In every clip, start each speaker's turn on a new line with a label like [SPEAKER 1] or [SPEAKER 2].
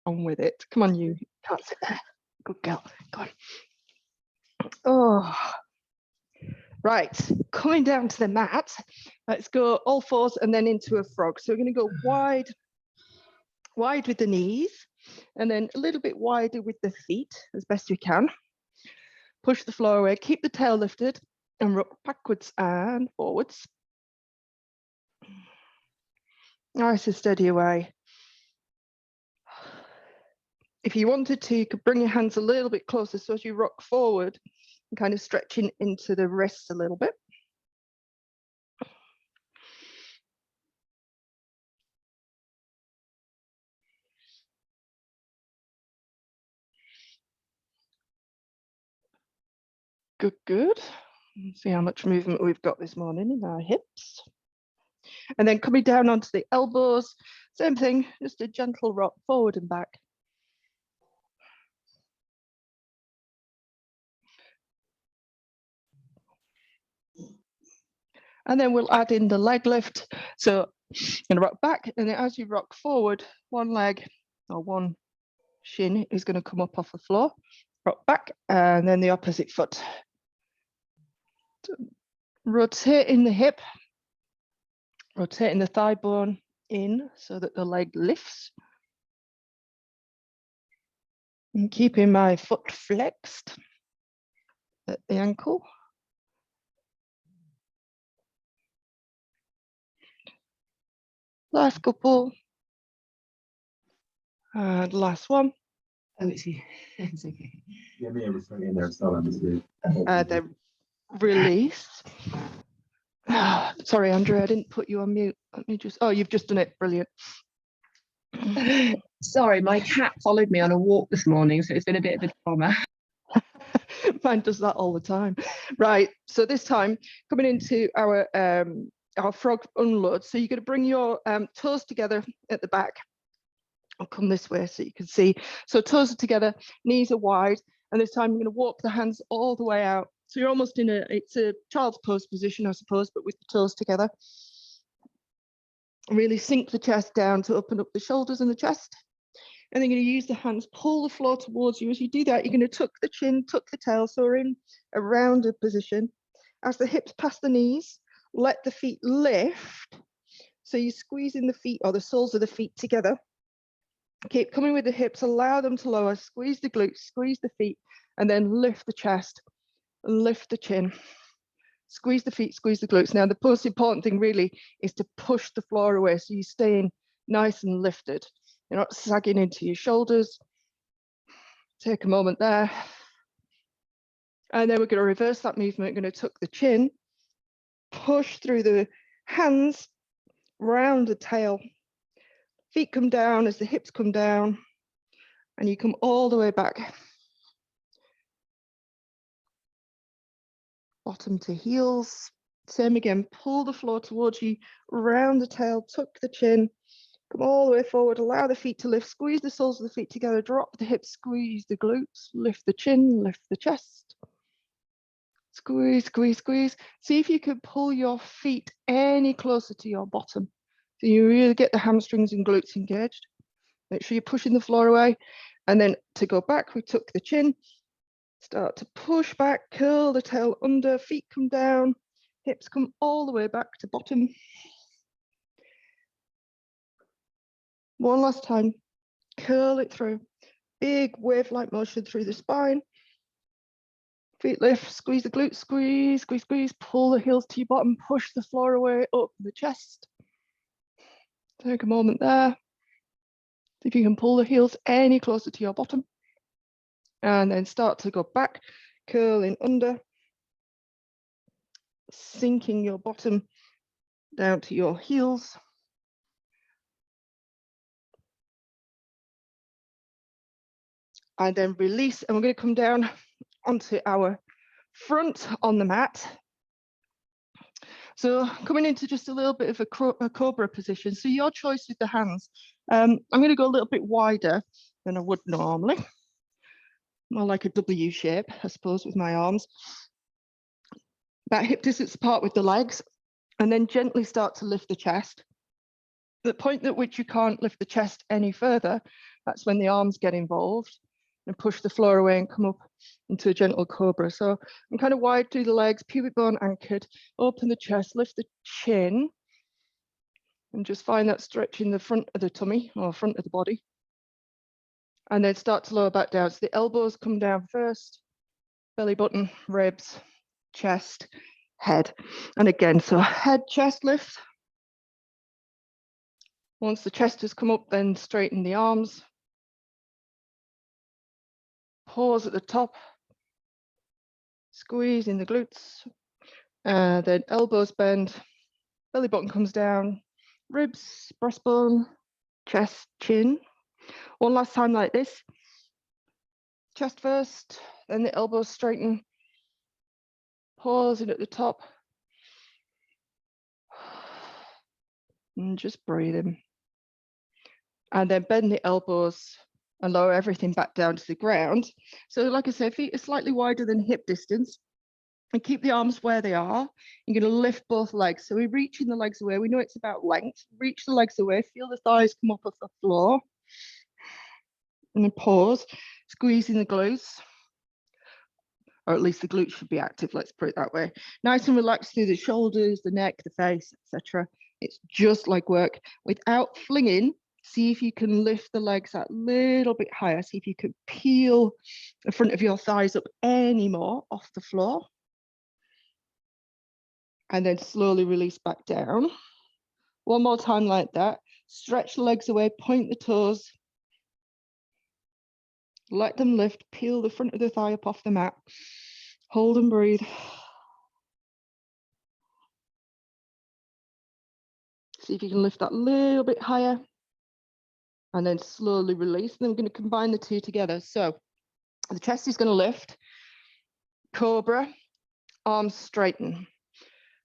[SPEAKER 1] on with it. Come on, you can't sit there. Good girl. Go on. Oh, right. Coming down to the mat. Let's go all fours and then into a frog. So we're going to go wide with the knees and then a little bit wider with the feet as best we can. Push the floor away. Keep the tail lifted and rock backwards and forwards. Nice and steady away. If you wanted to, you could bring your hands a little bit closer so as you rock forward and kind of stretching into the wrists a little bit. Good, good. See how much movement we've got this morning in our hips. And then coming down onto the elbows, same thing, just a gentle rock forward and back. And then we'll add in the leg lift. So you're going to rock back, and then as you rock forward, one leg or one shin is going to come up off the floor. Rock back, and then the opposite foot. Rotating the hip, rotating the thigh bone in so that the leg lifts. And keeping my foot flexed at the ankle. Last couple. And last one.
[SPEAKER 2] Oh, it's okay.
[SPEAKER 3] Yeah, me, I was in there, so
[SPEAKER 1] the release. Sorry, Andrea, I didn't put you on mute. Let me just, oh, you've just done it. Brilliant.
[SPEAKER 2] Sorry, my cat followed me on a walk this morning, so it's been a bit of a drama.
[SPEAKER 1] Mine does that all the time. Right, so this time coming into our frog unload. So you're going to bring your toes together at the back. I'll come this way so you can see. So toes are together, knees are wide, and this time I'm going to walk the hands all the way out. So you're almost in it's a child's pose position, I suppose, but with the toes together. Really sink the chest down to open up the shoulders and the chest. And then you're going to use the hands, pull the floor towards you. As you do that, you're going to tuck the chin, tuck the tail. So we're in a rounded position. As the hips pass the knees, let the feet lift. So you're squeezing the feet or the soles of the feet together. Keep coming with the hips, allow them to lower, squeeze the glutes, squeeze the feet, and then lift the chest, lift the chin. Squeeze the feet, squeeze the glutes. Now, the most important thing really is to push the floor away so you're staying nice and lifted. You're not sagging into your shoulders. Take a moment there. And then we're going to reverse that movement. We're going to tuck the chin, push through the hands, round the tail. Feet come down as the hips come down, and you come all the way back. Bottom to heels. Same again, pull the floor towards you, round the tail, tuck the chin, come all the way forward, allow the feet to lift, squeeze the soles of the feet together, drop the hips, squeeze the glutes, lift the chin, lift the chest. Squeeze, squeeze, squeeze. See if you could pull your feet any closer to your bottom. So you really get the hamstrings and glutes engaged. Make sure you're pushing the floor away. And then to go back, we tuck the chin, start to push back, curl the tail under, feet come down, hips come all the way back to bottom. One last time, curl it through. Big wave-like motion through the spine. Feet lift, squeeze the glutes, squeeze, squeeze, squeeze, pull the heels to your bottom, push the floor away, up the chest. Take a moment there. See if you can pull the heels any closer to your bottom. And then start to go back, curling under, sinking your bottom down to your heels. And then release, and we're going to come down onto our front on the mat. So coming into just a little bit of a cobra position. So your choice with the hands. I'm going to go a little bit wider than I would normally. More like a W shape, I suppose, with my arms. That hip distance apart with the legs, and then gently start to lift the chest. The point at which you can't lift the chest any further, That's when the arms get involved and push the floor away and come up into a gentle cobra. So I'm kind of wide through the legs, pubic bone anchored, open the chest, lift the chin, and just find that stretch in the front of the tummy or front of the body. And then start to lower back down. So the elbows come down first, belly button, ribs, chest, head. And again, so head, chest lift. Once the chest has come up, then straighten the arms. Pause at the top. Squeeze in the glutes. Then elbows bend, belly button comes down, ribs, breastbone, chest, chin. One last time like this. Chest first, then the elbows straighten. Pause in at the top. And just breathe in. And then bend the elbows and lower everything back down to the ground. So like I said, feet are slightly wider than hip distance. And keep the arms where they are. You're going to lift both legs. So we're reaching the legs away. We know it's about length. Reach the legs away. Feel the thighs come up off the floor. And then pause. Squeezing the glutes. Or at least the glutes should be active. Let's put it that way. Nice and relaxed through the shoulders, the neck, the face, etc. It's just like work. Without flinging, see if you can lift the legs a little bit higher. See if you can peel the front of your thighs up any more off the floor. And then slowly release back down. One more time like that. Stretch the legs away, point the toes. Let them lift, peel the front of the thigh up off the mat. Hold and breathe. See if you can lift that a little bit higher. And then slowly release. Then we're going to combine the two together. So the chest is going to lift. Cobra, arms straighten.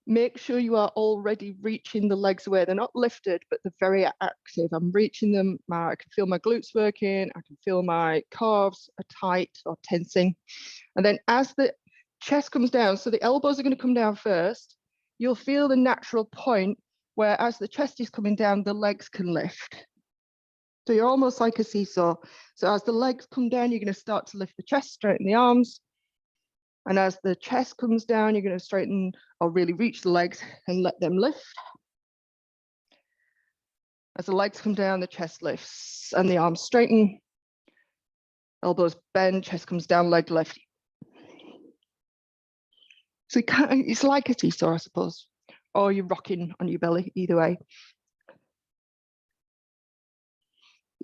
[SPEAKER 1] Make sure you are already reaching the legs away. They're not lifted, but they're very active. I'm reaching them. I can feel my glutes working. I can feel my calves are tight or tensing. And then as the chest comes down, so the elbows are going to come down first, you'll feel the natural point where as the chest is coming down, the legs can lift. So you're almost like a seesaw. So as the legs come down, you're going to start to lift the chest, straighten the arms. And as the chest comes down, you're going to straighten or really reach the legs and let them lift. As the legs come down, the chest lifts and the arms straighten. Elbows bend, chest comes down, leg lift. So it's like a seesaw, I suppose, or you're rocking on your belly, either way.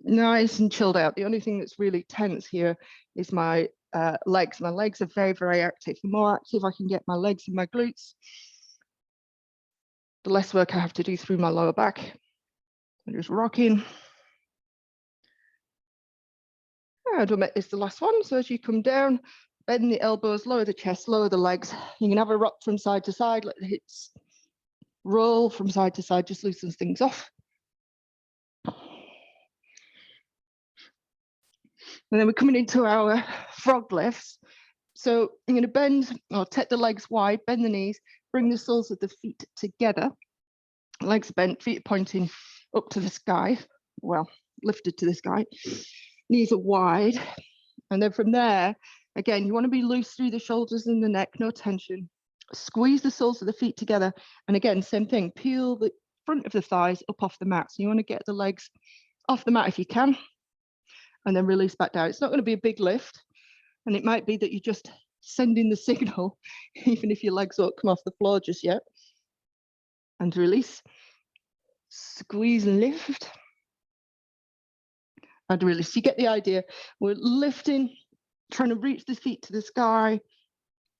[SPEAKER 1] Nice and chilled out. The only thing that's really tense here is my legs. My legs are very, very active. The more active I can get my legs and my glutes, the less work I have to do through my lower back. I'm just rocking. And it's the last one. So as you come down, bend the elbows, lower the chest, lower the legs. You can have a rock from side to side, let the hips roll from side to side, just loosens things off. And then we're coming into our frog lifts. So I'm going to bend or take the legs wide, bend the knees, bring the soles of the feet together. Legs bent, feet pointing up to the sky. Well, lifted to the sky. Knees are wide. And then from there, again, you want to be loose through the shoulders and the neck, no tension. Squeeze the soles of the feet together. And again, same thing, peel the front of the thighs up off the mat. So you want to get the legs off the mat if you can. And then release back down. It's not going to be a big lift. And it might be that you're just sending the signal, even if your legs won't come off the floor just yet. And release. Squeeze and lift. And release. You get the idea. We're lifting, trying to reach the feet to the sky.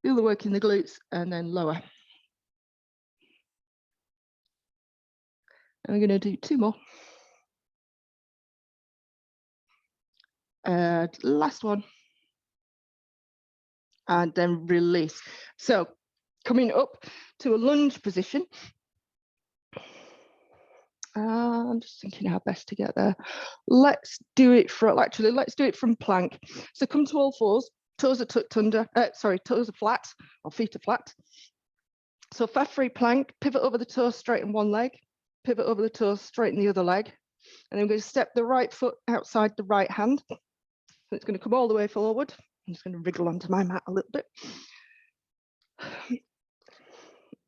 [SPEAKER 1] Feel the work in the glutes and then lower. And we're going to do two more. Last one. And then release. So coming up to a lunge position. I'm just thinking how best to get there. Let's do it from plank. So come to all fours, toes are tucked under, toes are flat or feet are flat. So faff free plank, pivot over the toes, straighten one leg, pivot over the toes, straighten the other leg. And then we're going to step the right foot outside the right hand. So it's going to come all the way forward. I'm just going to wriggle onto my mat a little bit.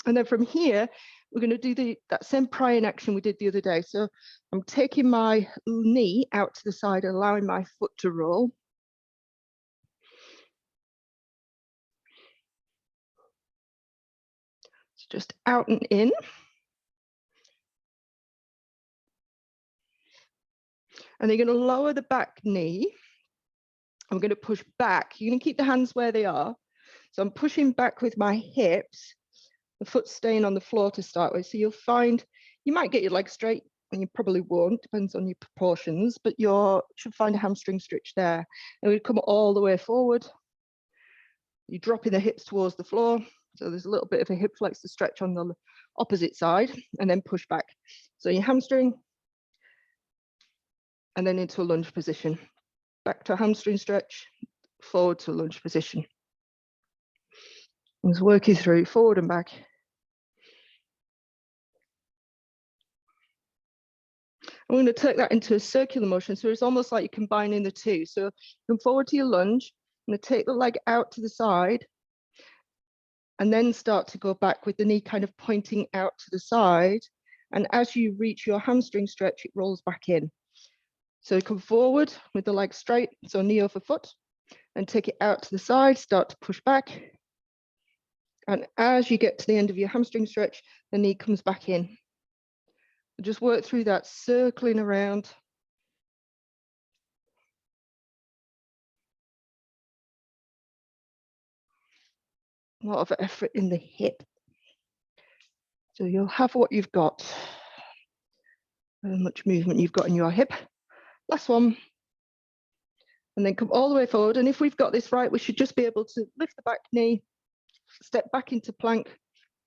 [SPEAKER 1] And then from here, we're going to do that same prying action we did the other day. So I'm taking my knee out to the side, allowing my foot to roll. It's just out and in. And you're going to lower the back knee. I'm going to push back. You're going to keep the hands where they are. So I'm pushing back with my hips, the foot staying on the floor to start with. So you'll find you might get your leg straight, and you probably won't, depends on your proportions, but you should find a hamstring stretch there. And we come all the way forward. You're dropping the hips towards the floor. So there's a little bit of a hip flexor stretch on the opposite side, and then push back. So your hamstring, and then into a lunge position. Back to a hamstring stretch, forward to a lunge position. Let's work you through forward and back. I'm going to take that into a circular motion. So it's almost like you're combining the two. So come forward to your lunge. I'm going to take the leg out to the side and then start to go back with the knee kind of pointing out to the side. And as you reach your hamstring stretch, it rolls back in. So come forward with the leg straight, so knee over foot, and take it out to the side, start to push back. And as you get to the end of your hamstring stretch, the knee comes back in. Just work through that, circling around. A lot of effort in the hip. So you'll have what you've got. How much movement you've got in your hip. Last one. And then come all the way forward. And if we've got this right, we should just be able to lift the back knee, step back into plank.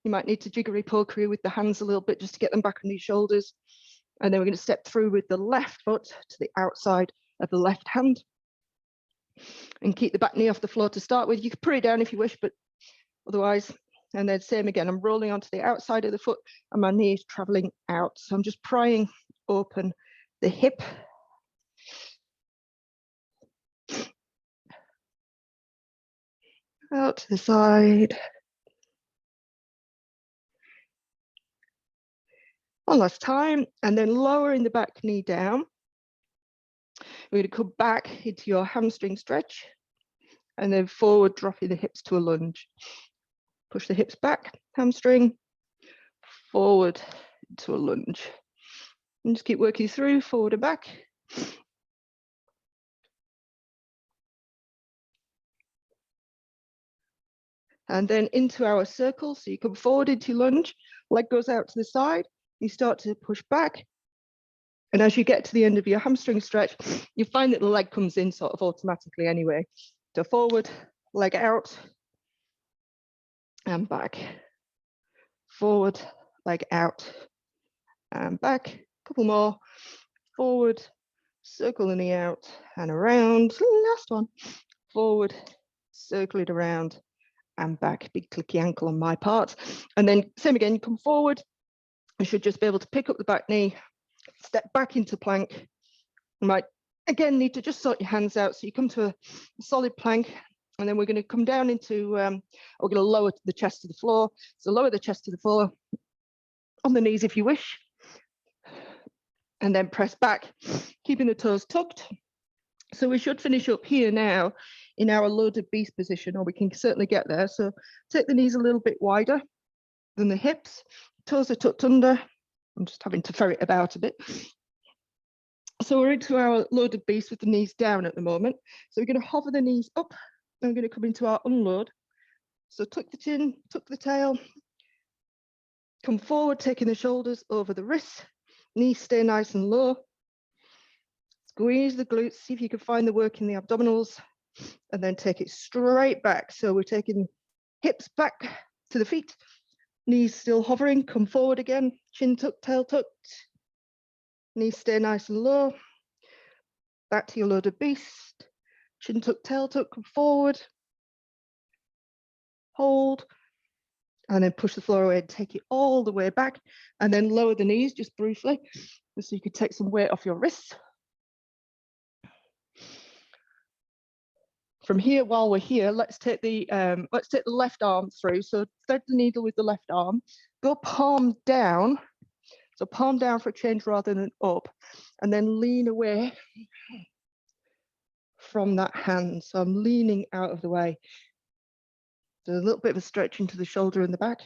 [SPEAKER 1] You might need to jiggery-pokery with the hands a little bit just to get them back on your shoulders. And then we're going to step through with the left foot to the outside of the left hand. And keep the back knee off the floor to start with. You can put it down if you wish, but otherwise, and then same again, I'm rolling onto the outside of the foot and my knee is traveling out. So I'm just prying open the hip. Out to the side. One last time, and then lowering the back knee down. We're going to come back into your hamstring stretch and then forward, dropping the hips to a lunge. Push the hips back, hamstring, forward to a lunge. And just keep working through, forward and back. And then into our circle. So you come forward into lunge, leg goes out to the side, you start to push back. And as you get to the end of your hamstring stretch, you find that the leg comes in sort of automatically anyway. So forward, leg out, and back. Forward, leg out, and back. A couple more. Forward, circle the knee out, and around. Last one. Forward, circle it around, and back. Big clicky ankle on my part. And then same again, you come forward. You should just be able to pick up the back knee, step back into plank. You might again need to just sort your hands out so you come to a solid plank, and then we're going to come down into we're going to lower the chest to the floor. So lower the chest to the floor on the knees if you wish, and then press back, keeping the toes tucked. So we should finish up here now in our loaded beast position, or we can certainly get there. So take the knees a little bit wider than the hips, toes are tucked under. I'm just having to ferret about a bit. So we're into our loaded beast with the knees down at the moment. So we're going to hover the knees up, and we're going to come into our unload. So tuck the chin, tuck the tail, come forward, taking the shoulders over the wrists, knees stay nice and low. Squeeze the glutes, see if you can find the work in the abdominals, and then take it straight back. So we're taking hips back to the feet, knees still hovering, come forward again, chin tucked, tail tucked, knees stay nice and low. Back to your loaded beast, chin tucked, tail tucked, come forward, hold, and then push the floor away and take it all the way back, and then lower the knees just briefly. So you could take some weight off your wrists. From here, while we're here, let's take the left arm through. So thread the needle with the left arm, go palm down. So palm down for a change rather than up, and then lean away from that hand. So I'm leaning out of the way. So a little bit of a stretch into the shoulder and the back.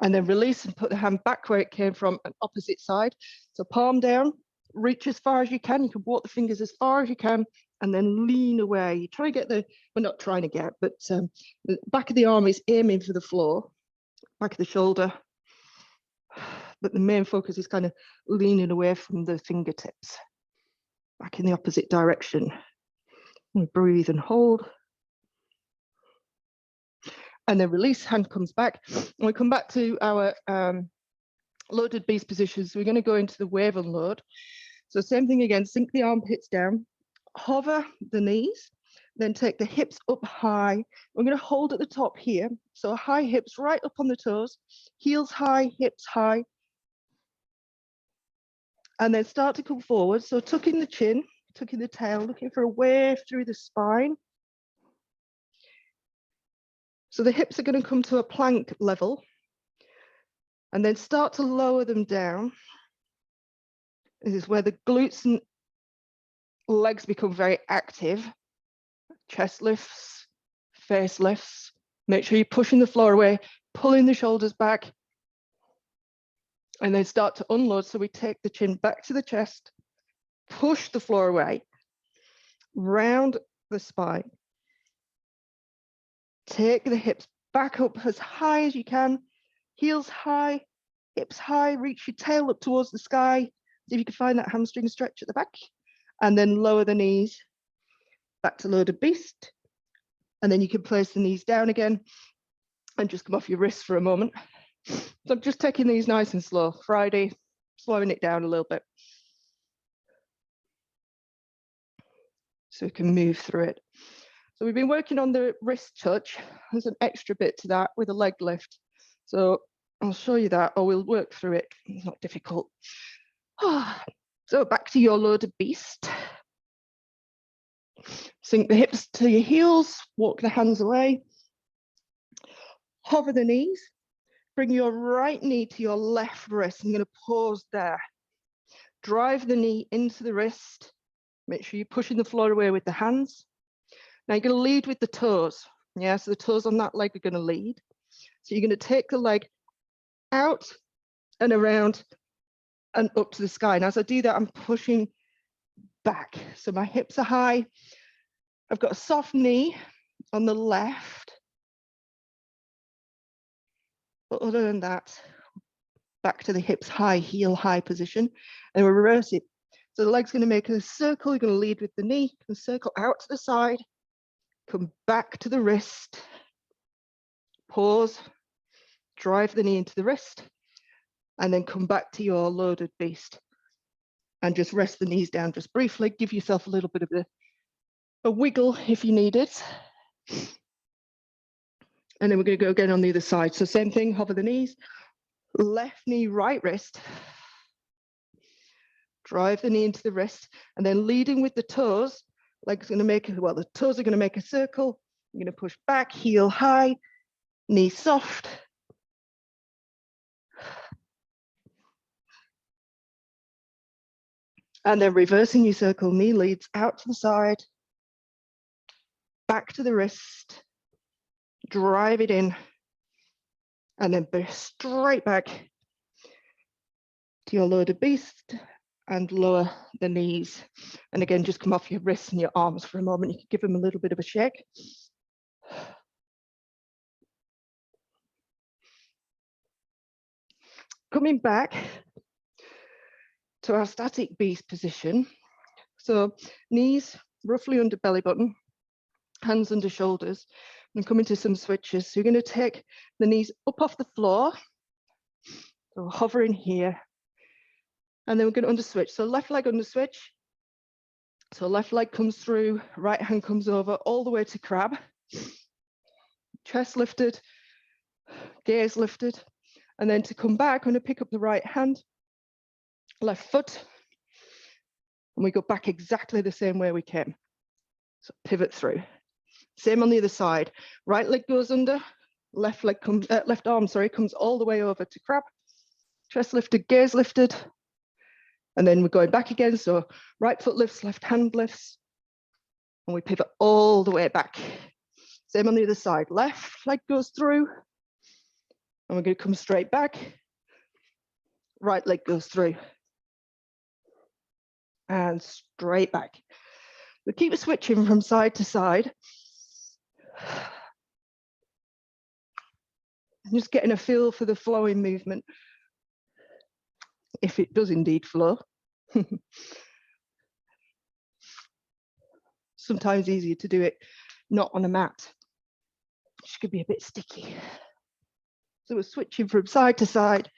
[SPEAKER 1] And then release and put the hand back where it came from, an opposite side. So palm down, reach as far as you can. You can walk the fingers as far as you can, and then lean away. You try to get the, well, not trying to get, but the back of the arm is aiming for the floor, back of the shoulder. But the main focus is kind of leaning away from the fingertips, back in the opposite direction. And breathe and hold. And then release, hand comes back. And we come back to our loaded beast positions. So we're going to go into the wave and load. So same thing again, sink the armpits down, hover the knees, then take the hips up high. We're going to hold at the top here. So high hips right up on the toes, heels high, hips high. And then start to come forward. So tucking the chin, tucking the tail, looking for a wave through the spine. So the hips are going to come to a plank level, and then start to lower them down. This is where the glutes and legs become very active. Chest lifts, face lifts. Make sure you're pushing the floor away, pulling the shoulders back, and then start to unload. So we take the chin back to the chest, push the floor away, round the spine. Take the hips back up as high as you can, heels high, hips high, reach your tail up towards the sky. See if you can find that hamstring stretch at the back, and then lower the knees back to loaded beast. And then you can place the knees down again and just come off your wrists for a moment. So I'm just taking these nice and slow. Friday, slowing it down a little bit, so we can move through it. So we've been working on the wrist touch. There's an extra bit to that with a leg lift. So I'll show you that, or we'll work through it. It's not difficult. So back to your loaded beast. Sink the hips to your heels, walk the hands away. Hover the knees. Bring your right knee to your left wrist. I'm going to pause there. Drive the knee into the wrist. Make sure you're pushing the floor away with the hands. Now you're going to lead with the toes. Yeah, so the toes on that leg are going to lead. So you're going to take the leg out and around and up to the sky. And as I do that, I'm pushing back. So my hips are high. I've got a soft knee on the left. But other than that, back to the hips high, heel high position, and we'll reverse it. So the leg's going to make a circle. You're going to lead with the knee and circle out to the side. Come back to the wrist, pause, drive the knee into the wrist, and then come back to your loaded beast. And just rest the knees down just briefly. Give yourself a little bit of a wiggle if you need it. And then we're going to go again on the other side. So same thing, hover the knees, left knee, right wrist. Drive the knee into the wrist, and then leading with the toes. Leg's going to make, well, the toes are going to make a circle. You're going to push back, heel high, knee soft. And then reversing your circle, knee leads out to the side, back to the wrist, drive it in, and then straight back to your loaded beast and lower the knees. And again, just come off your wrists and your arms for a moment. You can give them a little bit of a shake. Coming back to our static beast position. So knees roughly under belly button, hands under shoulders, and come into some switches. So you're going to take the knees up off the floor, so hovering here, and then we're going to under switch. So left leg under switch. So left leg comes through, right hand comes over all the way to crab. Chest lifted, gaze lifted, And then to come back, I'm going to pick up the right hand, left foot, and we go back exactly the same way we came. So pivot through. Same on the other side. Right leg goes under, left leg comes, left arm, sorry, comes all the way over to crab. Chest lifted, gaze lifted. And then we're going back again. So right foot lifts, left hand lifts. And we pivot all the way back. Same on the other side. Left leg goes through. And we're going to come straight back. Right leg goes through. And straight back. We keep switching from side to side. Just getting a feel for the flowing movement, if it does indeed flow. Sometimes easier to do it not on a mat, which could be a bit sticky. So we're switching from side to side.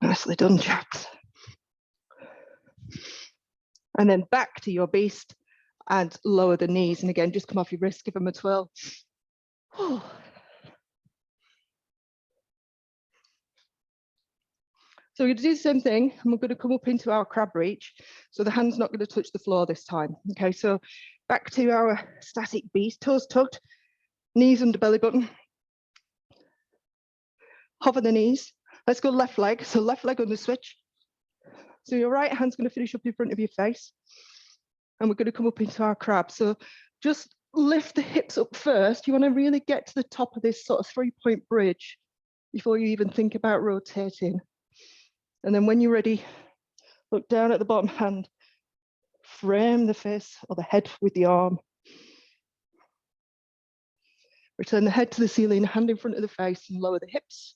[SPEAKER 1] Nicely done, chaps. And then back to your beast and lower the knees. And again, just come off your wrist, give them a twirl. So we're going to do the same thing, and we're going to come up into our crab reach. So the hand's not going to touch the floor this time. Okay, so back to our static beast, toes tucked, knees under belly button. Hover the knees. Let's go left leg. So left leg on the switch. So your right hand's going to finish up in front of your face. And we're going to come up into our crab. So just lift the hips up first. You want to really get to the top of this sort of 3-point bridge before you even think about rotating. And then when you're ready, look down at the bottom hand, frame the face or the head with the arm. Return the head to the ceiling, hand in front of the face, and lower the hips.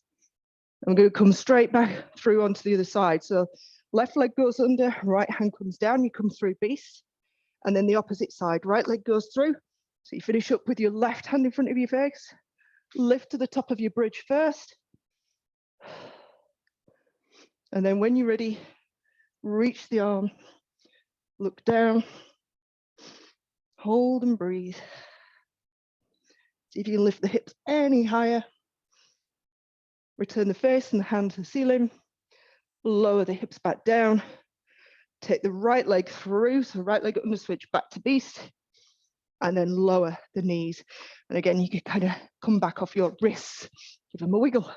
[SPEAKER 1] I'm going to come straight back through onto the other side. So left leg goes under, right hand comes down, you come through beast. And then the opposite side, right leg goes through. So you finish up with your left hand in front of your face. Lift to the top of your bridge first. And then when you're ready, reach the arm, look down, hold and breathe. See if you can lift the hips any higher. Return the face and the hand to the ceiling. Lower the hips back down. Take the right leg through, so right leg under switch back to beast. And then lower the knees. And again, you can kind of come back off your wrists. Give them a wiggle.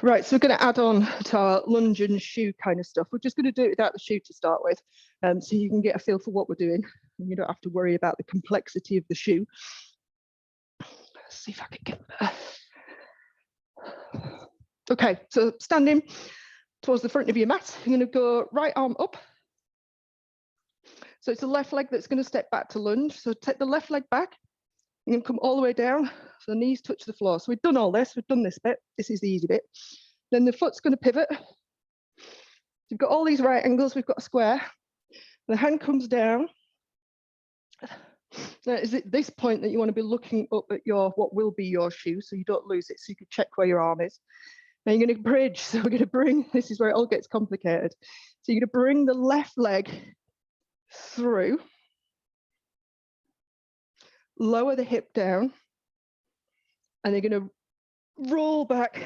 [SPEAKER 1] Right, so we're going to add on to our lunge and shoe kind of stuff. We're just going to do it without the shoe to start with, so you can get a feel for what we're doing. And you don't have to worry about the complexity of the shoe. Let's see if I can get there. Okay, so standing towards the front of your mat, you're going to go right arm up. So it's the left leg that's going to step back to lunge. So take the left leg back. You're going to come all the way down. So the knees touch the floor. So we've done all this. We've done this bit. This is the easy bit. Then the foot's going to pivot. We've got all these right angles. We've got a square. The hand comes down. Now, is it this point that you want to be looking up at your what will be your shoe, so you don't lose it, so you can check where your arm is. Now you're going to bridge. So we're going to bring, this is where it all gets complicated. So you're going to bring the left leg through, lower the hip down, and you're going to roll back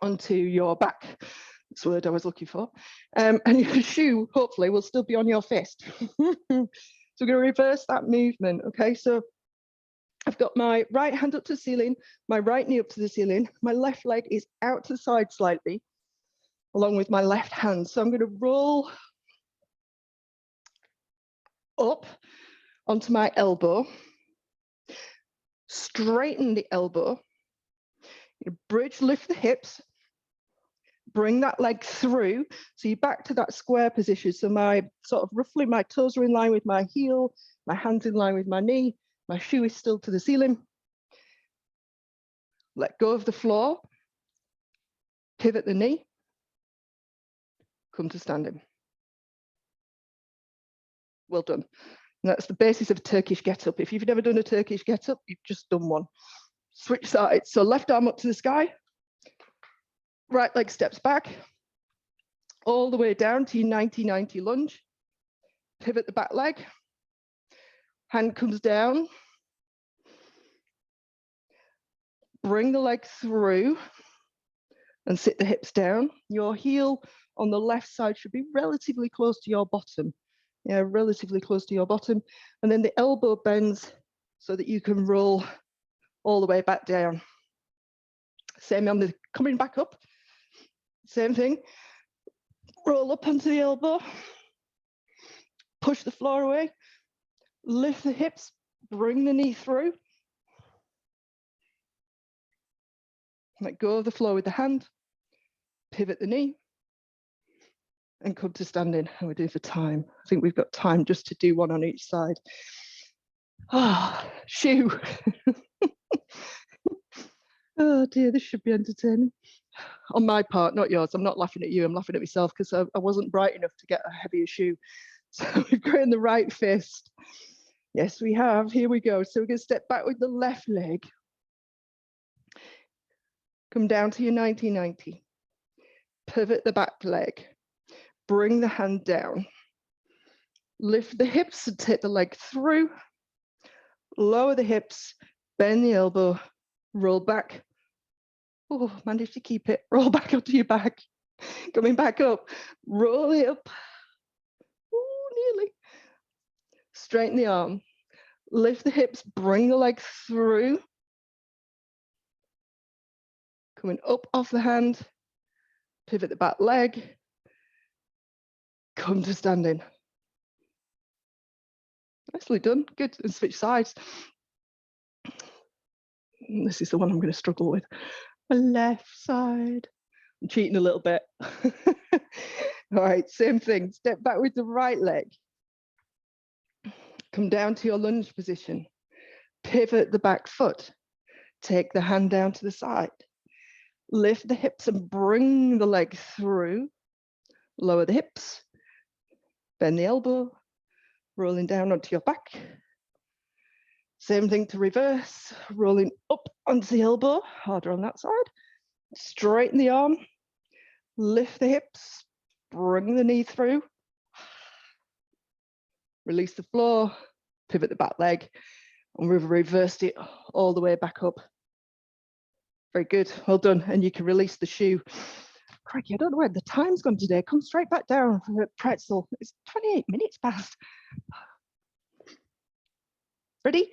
[SPEAKER 1] onto your back. That's the word I was looking for. And your shoe, hopefully, will still be on your fist. So we're going to reverse that movement. Okay, so I've got my right hand up to the ceiling, my right knee up to the ceiling. My left leg is out to the side slightly, along with my left hand. So I'm going to roll up onto my elbow, straighten the elbow, bridge, lift the hips, bring that leg through. So you're back to that square position. So my sort of roughly my toes are in line with my heel, my hands in line with my knee, my shoe is still to the ceiling. Let go of the floor, pivot the knee, come to standing. Well done. And that's the basis of a Turkish get-up. If you've never done a Turkish get-up, you've just done one. Switch sides. So left arm up to the sky, right leg steps back, all the way down to your 90-90 lunge. Pivot the back leg. Hand comes down. Bring the leg through and sit the hips down. Your heel on the left side should be relatively close to your bottom. Yeah, relatively close to your bottom. And then the elbow bends so that you can roll all the way back down. Same on the coming back up. Same thing. Roll up onto the elbow. Push the floor away. Lift the hips. Bring the knee through. Let go of the floor with the hand. Pivot the knee. And come to standing. How we do for time? I think we've got time just to do one on each side. Ah, oh, shoe. Oh dear, this should be entertaining. On my part, not yours. I'm not laughing at you. I'm laughing at myself because I wasn't bright enough to get a heavier shoe. So we've got in the right fist. Yes, we have. Here we go. So we're going to step back with the left leg. Come down to your 90-90. Pivot the back leg. Bring the hand down. Lift the hips and take the leg through. Lower the hips. Bend the elbow. Roll back. Oh, managed to keep it. Roll back onto your back. Coming back up. Roll it up. Oh, nearly. Straighten the arm. Lift the hips. Bring the leg through. Coming up off the hand. Pivot the back leg. Come to standing. Nicely done. Good. And switch sides. This is the one I'm going to struggle with. The left side. I'm cheating a little bit. All right, same thing. Step back with the right leg. Come down to your lunge position. Pivot the back foot. Take the hand down to the side. Lift the hips and bring the leg through. Lower the hips. Bend the elbow. Rolling down onto your back. Same thing to reverse, rolling up onto the elbow, harder on that side. Straighten the arm, lift the hips, bring the knee through. Release the floor, pivot the back leg, and we've reversed it all the way back up. Very good, well done. And you can release the shoe. Crikey, I don't know where the time's gone today. Come straight back down for a pretzel. It's 28 minutes past. Ready?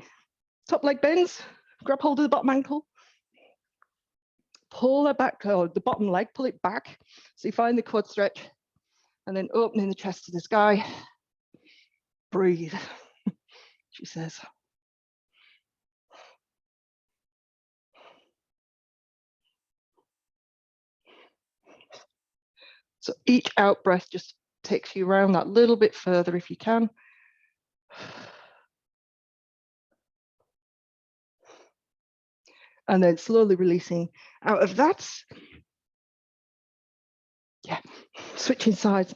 [SPEAKER 1] Top leg bends, grab hold of the bottom ankle, pull it back, or the bottom leg, pull it back. So you find the quad stretch, and then opening the chest to the sky. Breathe, she says. So each out breath just takes you around that little bit further if you can. And then slowly releasing out of that. Yeah, switching sides.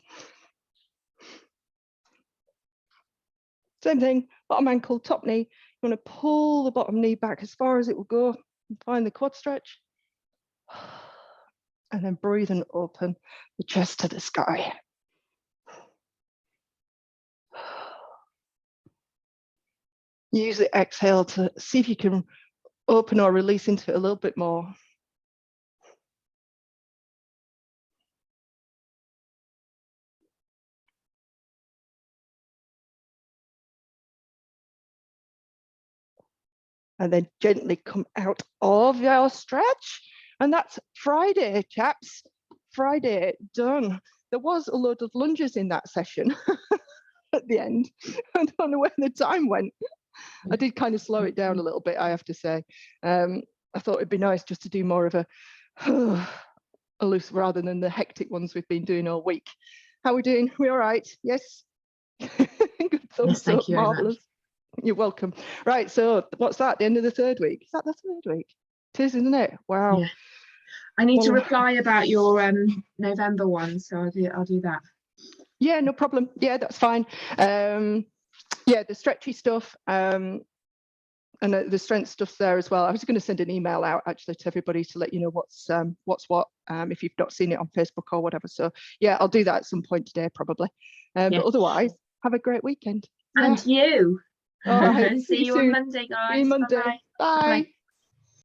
[SPEAKER 1] Same thing, bottom ankle, top knee. You want to pull the bottom knee back as far as it will go. Find the quad stretch. And then breathe and open the chest to the sky. Use the exhale to see if you can open or release into it a little bit more. And then gently come out of your stretch. And that's Friday, chaps. Friday, done. There was a load of lunges in that session at the end. I don't know where the time went. I did kind of slow it down a little bit, I have to say. I thought it'd be nice just to do more of a loose rather than the hectic ones we've been doing all week. How are we doing? We all right? Yes? Good thumbs
[SPEAKER 4] Yes, thank
[SPEAKER 1] up,
[SPEAKER 4] you very
[SPEAKER 1] marvellous.
[SPEAKER 4] much.
[SPEAKER 1] You're welcome. Right, so what's that, the end of the third week? Is that the third week? It is, isn't it? Wow.
[SPEAKER 4] Yeah. I need to
[SPEAKER 1] Well,
[SPEAKER 4] reply about your November one, so I'll do that.
[SPEAKER 1] Yeah, no problem. Yeah, that's fine. Yeah, the stretchy stuff. and the strength stuff there as well. I was going to send an email out actually to everybody to let you know what's what if you've not seen it on Facebook or whatever. So yeah, I'll do that at some point today probably. But
[SPEAKER 4] Yes.
[SPEAKER 1] otherwise, have a great weekend.
[SPEAKER 4] And you.
[SPEAKER 1] All right.
[SPEAKER 4] See you on Monday, guys.
[SPEAKER 1] See you Monday.
[SPEAKER 4] Bye-bye.
[SPEAKER 1] Bye.
[SPEAKER 4] Bye.